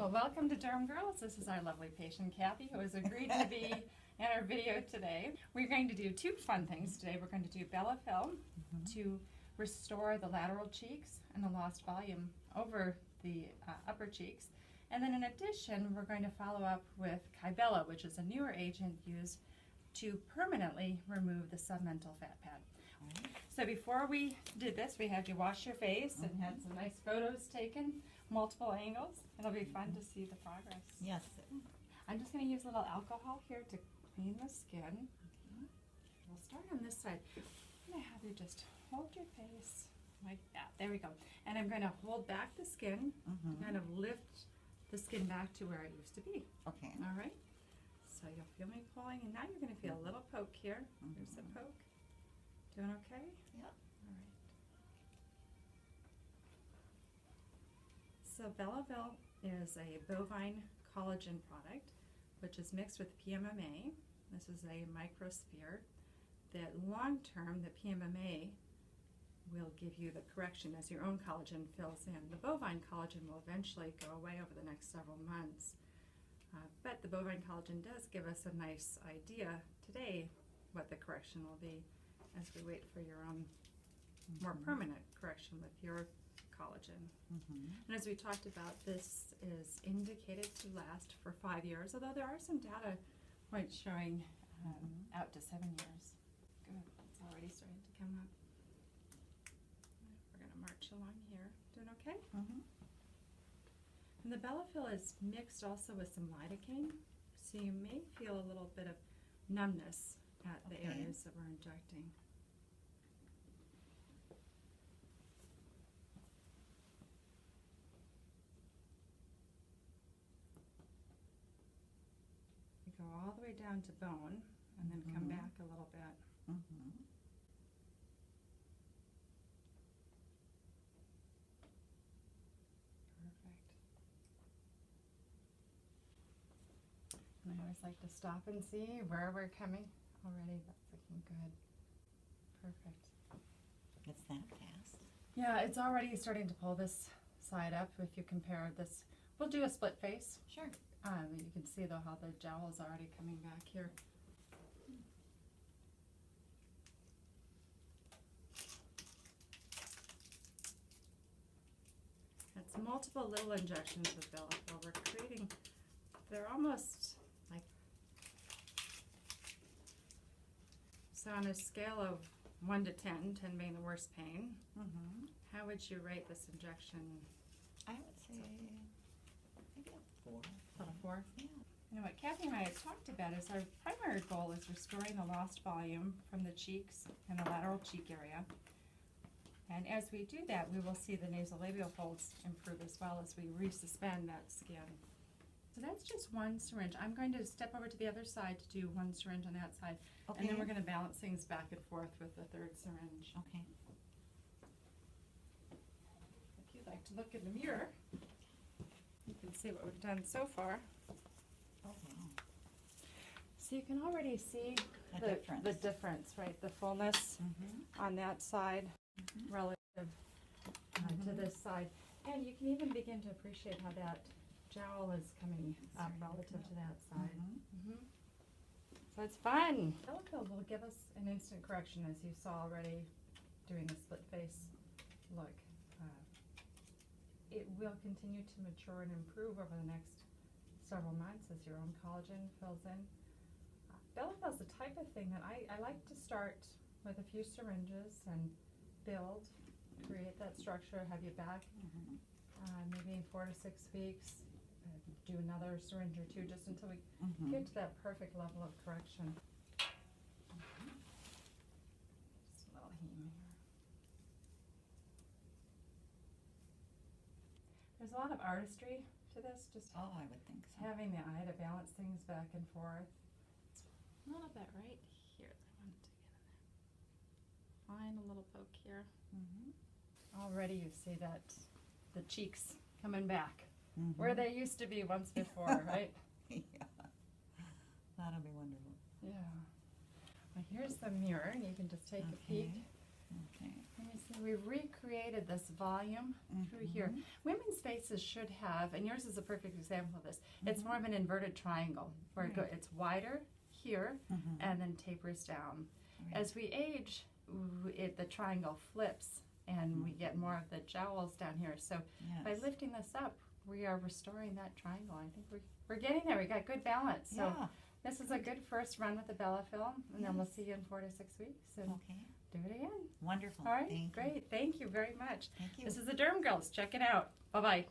Well, welcome to Derm Girls. This is our lovely patient Kathy, who has agreed to be in our video today. We're going to do two fun things today. We're going to do Bellafill to restore the lateral cheeks and the lost volume over the upper cheeks. And then in addition, we're going to follow up with Kybella, which is a newer agent used to permanently remove the submental fat pad. So before we did this, we had you wash your face and had some nice photos taken, multiple angles. It'll be fun to see the progress. Yes. I'm just going to use a little alcohol here to clean the skin. We'll start on this side. I'm going to have you just hold your face like that. There we go. And I'm going to hold back the skin, kind of lift the skin back to where it used to be. Okay. All right? So you'll feel me pulling, and now you're going to feel a little poke here. Here's a poke. Doing okay? Yep. All right. So Bellafill is a bovine collagen product, which is mixed with PMMA. This is a microsphere that long-term, the PMMA will give you the correction as your own collagen fills in. The bovine collagen will eventually go away over the next several months. But the bovine collagen does give us a nice idea today what the correction will be as we wait for your own more permanent correction with your collagen. And as we talked about, this is indicated to last for 5 years, although there are some data points showing out to 7 years. Good, it's already starting to come up. We're going to march along here. Doing okay? And the Bellafill is mixed also with some lidocaine, so you may feel a little bit of numbness at the areas that we're injecting. You go all the way down to bone and then come back a little bit. And I always like to stop and see where we're coming. Already, that's looking good. Perfect. It's that fast. Yeah, it's already starting to pull this side up. If you compare this, we'll do a split face. Sure. You can see though how the jowl is already coming back here. It's multiple little injections with Bellafill. We're creating, they're almost like, so on a scale of 1 to 10, 10 being the worst pain, how would you rate this injection? I would say maybe a 4. About a 4? Yeah. You know what Kathy and I had talked about is our primary goal is restoring the lost volume from the cheeks and the lateral cheek area. And as we do that, we will see the nasolabial folds improve as well as we resuspend that skin. So that's just one syringe. I'm going to step over to the other side to do one syringe on that side. And then we're going to balance things back and forth with the third syringe. Okay. If you'd like to look in the mirror, you can see what we've done so far. Oh, wow. So you can already see The the difference, right? The fullness on that side relative to this side. And you can even begin to appreciate how that jowl is coming up relative to that side. So it's fun. Bellafill will give us an instant correction, as you saw already doing the split face look. It will continue to mature and improve over the next several months as your own collagen fills in. Bellafill is the type of thing that I like to start with a few syringes and build, create that structure, have you back maybe 4 to 6 weeks, do another syringe or two just until we get to that perfect level of correction. Just a little heme here. There's a lot of artistry to this, just Oh, I would think so. having the eye to balance things back and forth. A little bit right here that I wanted to get in there. Fine, a little poke here. Already you see that the cheeks coming back where they used to be once before, right? Yeah. That'll be wonderful. Yeah. Well, here's the mirror, and you can just take a peek. Okay. Let me see, we recreated this volume through here. Women's faces should have, and yours is a perfect example of this, it's more of an inverted triangle where it's wider here and then tapers down. Right. As we age, the triangle flips and we get more of the jowls down here. So by lifting this up, we are restoring that triangle. I think we're getting there. We got good balance. So this is a good first run with the Bellafill, and then we'll see you in 4 to 6 weeks. And do it again. Wonderful. All right, Thank you. great. Thank you very much. Thank you. This is the Derm Girls. Check it out. Bye-bye.